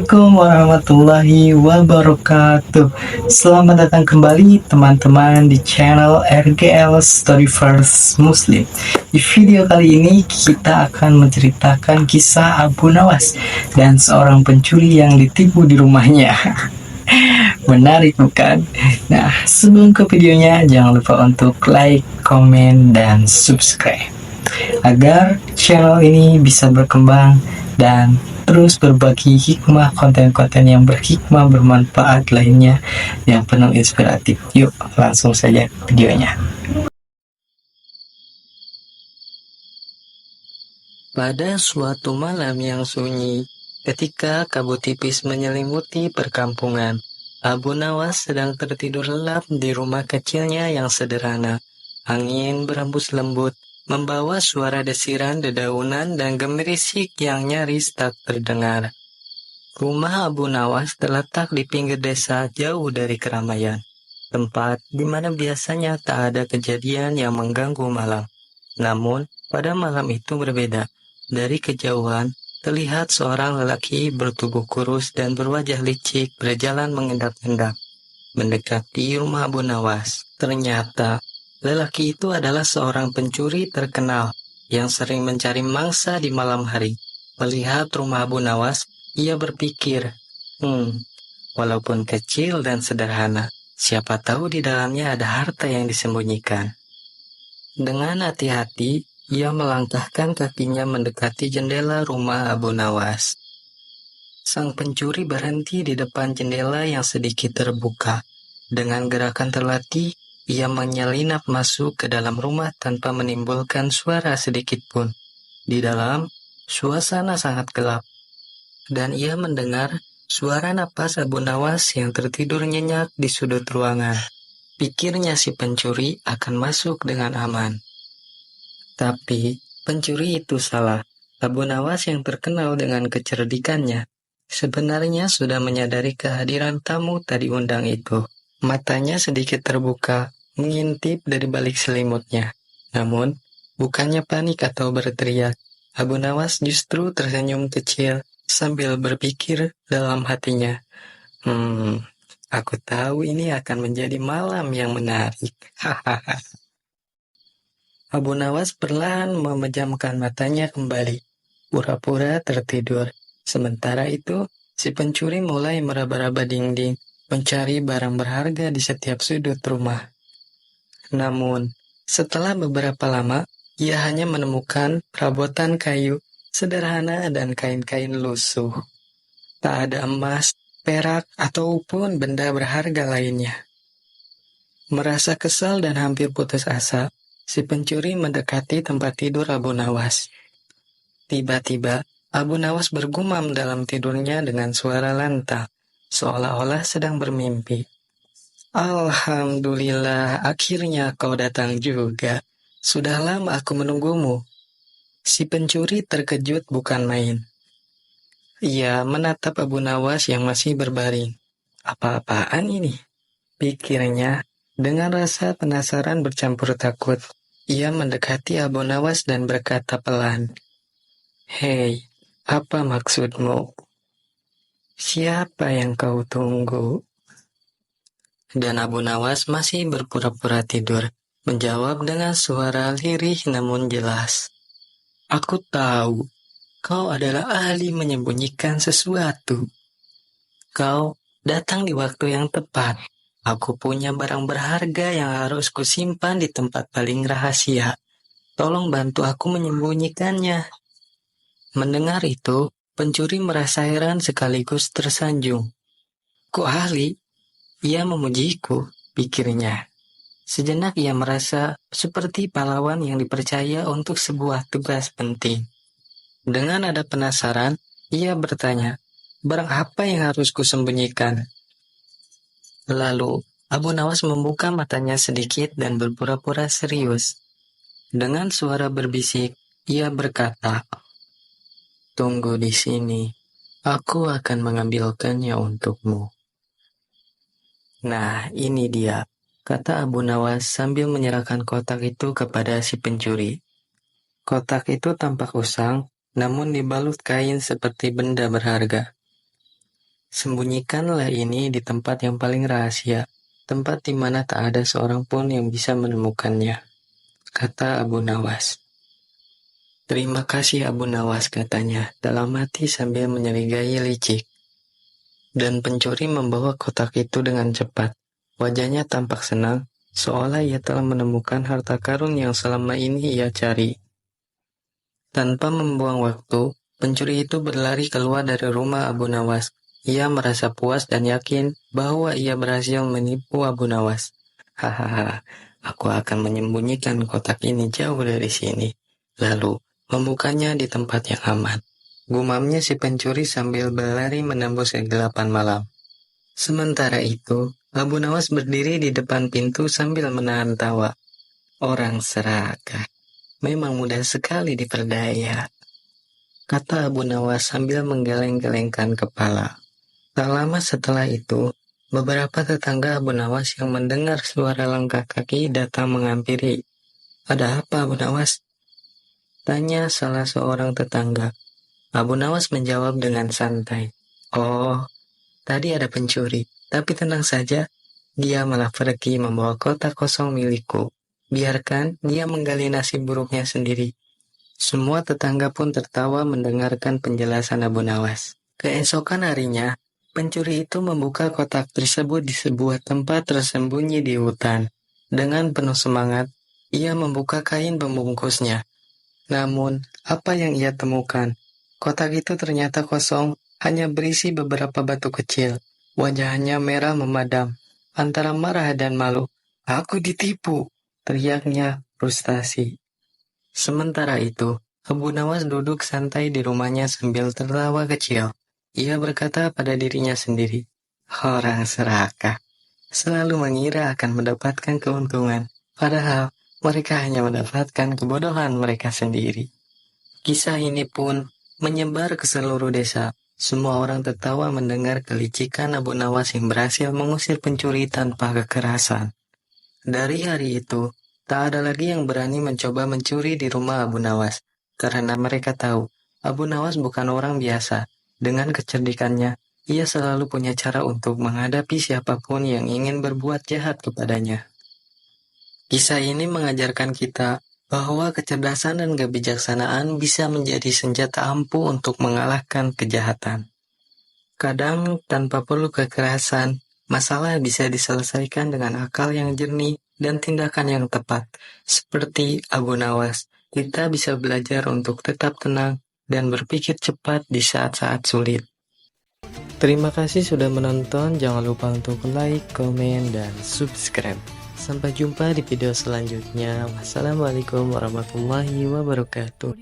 Assalamualaikum warahmatullahi wabarakatuh. Selamat datang kembali teman-teman di channel RGL Storyverse Muslim. Di video kali ini kita akan menceritakan kisah Abu Nawas dan seorang pencuri yang ditipu di rumahnya. Menarik bukan? Nah, sebelum ke videonya jangan lupa untuk like, komen, dan subscribe agar channel ini bisa berkembang dan terus berbagi hikmah, konten-konten yang berhikmah, bermanfaat lainnya yang penuh inspiratif. Yuk langsung saja videonya. Pada suatu malam yang sunyi, ketika kabut tipis menyelimuti perkampungan, Abu Nawas sedang tertidur lelap di rumah kecilnya yang sederhana. Angin berembus lembut, membawa suara desiran dedaunan dan gemerisik yang nyaris tak terdengar. Rumah Abu Nawas terletak di pinggir desa jauh dari keramaian, tempat di mana biasanya tak ada kejadian yang mengganggu malam. Namun, pada malam itu berbeda. Dari kejauhan, terlihat seorang lelaki bertubuh kurus dan berwajah licik berjalan mengendap-endap, mendekati rumah Abu Nawas. Ternyata, lelaki itu adalah seorang pencuri terkenal yang sering mencari mangsa di malam hari. Melihat rumah Abu Nawas, ia berpikir, walaupun kecil dan sederhana, siapa tahu di dalamnya ada harta yang disembunyikan. Dengan hati-hati, ia melangkahkan kakinya mendekati jendela rumah Abu Nawas. Sang pencuri berhenti di depan jendela yang sedikit terbuka. Dengan gerakan terlatih, ia menyelinap masuk ke dalam rumah tanpa menimbulkan suara sedikit pun. Di dalam, suasana sangat gelap, dan ia mendengar suara napas Abu Nawas yang tertidur nyenyak di sudut ruangan. Pikirnya si pencuri akan masuk dengan aman. Tapi pencuri itu salah. Abu Nawas yang terkenal dengan kecerdikannya sebenarnya sudah menyadari kehadiran tamu tadi undang itu. Matanya sedikit terbuka, mengintip dari balik selimutnya. Namun, bukannya panik atau berteriak, Abu Nawas justru tersenyum kecil sambil berpikir dalam hatinya. Aku tahu ini akan menjadi malam yang menarik. Hahaha. Abu Nawas perlahan memejamkan matanya kembali, pura-pura tertidur. Sementara itu, si pencuri mulai meraba-raba dinding, mencari barang berharga di setiap sudut rumah. Namun, setelah beberapa lama, ia hanya menemukan perabotan kayu, sederhana dan kain-kain lusuh. Tak ada emas, perak, ataupun benda berharga lainnya. Merasa kesal dan hampir putus asa, si pencuri mendekati tempat tidur Abu Nawas. Tiba-tiba, Abu Nawas bergumam dalam tidurnya dengan suara lantang, seolah-olah sedang bermimpi. Alhamdulillah, akhirnya kau datang juga. Sudah lama aku menunggumu. Si pencuri terkejut bukan main. Ia menatap Abu Nawas yang masih berbaring. Apa-apaan ini? Pikirnya. Dengan rasa penasaran bercampur takut, ia mendekati Abu Nawas dan berkata pelan, "Hei, apa maksudmu? Siapa yang kau tunggu?" Dan Abu Nawas masih berpura-pura tidur, menjawab dengan suara lirih namun jelas, "Aku tahu, kau adalah ahli menyembunyikan sesuatu. Kau datang di waktu yang tepat. Aku punya barang berharga yang harus kusimpan di tempat paling rahasia. Tolong bantu aku menyembunyikannya." Mendengar itu, pencuri merasa heran sekaligus tersanjung. Kok ahli? Ia memujiku, pikirnya. Sejenak ia merasa seperti pahlawan yang dipercaya untuk sebuah tugas penting. Dengan nada penasaran, ia bertanya, barang apa yang harus kusembunyikan? Lalu, Abu Nawas membuka matanya sedikit dan berpura-pura serius. Dengan suara berbisik, ia berkata, "Tunggu di sini, aku akan mengambilkannya untukmu." Nah, ini dia, kata Abu Nawas sambil menyerahkan kotak itu kepada si pencuri. Kotak itu tampak usang, namun dibalut kain seperti benda berharga. Sembunyikanlah ini di tempat yang paling rahasia, tempat di mana tak ada seorang pun yang bisa menemukannya, kata Abu Nawas. Terima kasih Abu Nawas, katanya, dalam hati sambil menyerigai licik. Dan pencuri membawa kotak itu dengan cepat. Wajahnya tampak senang, seolah ia telah menemukan harta karun yang selama ini ia cari. Tanpa membuang waktu, pencuri itu berlari keluar dari rumah Abu Nawas. Ia merasa puas dan yakin bahwa ia berhasil menipu Abu Nawas. Hahaha, aku akan menyembunyikan kotak ini jauh dari sini, lalu membukanya di tempat yang aman. Gumamnya si pencuri sambil berlari menembus kegelapan malam. Sementara itu, Abu Nawas berdiri di depan pintu sambil menahan tawa. Orang serakah, memang mudah sekali diperdaya, kata Abu Nawas sambil menggeleng-gelengkan kepala. Tak lama setelah itu, beberapa tetangga Abu Nawas yang mendengar suara langkah kaki datang menghampiri. Ada apa, Abu Nawas? Tanya salah seorang tetangga. Abu Nawas menjawab dengan santai. Oh, tadi ada pencuri, tapi tenang saja, dia malah pergi membawa kotak kosong milikku. Biarkan dia menggali nasib buruknya sendiri. Semua tetangga pun tertawa mendengarkan penjelasan Abu Nawas. Keesokan harinya, pencuri itu membuka kotak tersebut di sebuah tempat tersembunyi di hutan. Dengan penuh semangat, ia membuka kain pembungkusnya. Namun, apa yang ia temukan? Kotak itu ternyata kosong, hanya berisi beberapa batu kecil. Wajahnya merah memadam, antara marah dan malu. Aku ditipu, teriaknya frustasi. Sementara itu, Abu Nawas duduk santai di rumahnya sambil tertawa kecil. Ia berkata pada dirinya sendiri, orang serakah selalu mengira akan mendapatkan keuntungan, padahal mereka hanya mendapatkan kebodohan mereka sendiri. Kisah ini pun menyebar ke seluruh desa. Semua orang tertawa mendengar kelicikan Abu Nawas yang berhasil mengusir pencuri tanpa kekerasan. Dari hari itu, tak ada lagi yang berani mencoba mencuri di rumah Abu Nawas, karena mereka tahu Abu Nawas bukan orang biasa. Dengan kecerdikannya, ia selalu punya cara untuk menghadapi siapapun yang ingin berbuat jahat kepadanya. Kisah ini mengajarkan kita bahwa kecerdasan dan kebijaksanaan bisa menjadi senjata ampuh untuk mengalahkan kejahatan. Kadang, tanpa perlu kekerasan, masalah bisa diselesaikan dengan akal yang jernih dan tindakan yang tepat. Seperti Abu Nawas, kita bisa belajar untuk tetap tenang dan berpikir cepat di saat-saat sulit. Terima kasih sudah menonton, jangan lupa untuk like, komen, dan subscribe. Sampai jumpa di video selanjutnya. Wassalamualaikum warahmatullahi wabarakatuh.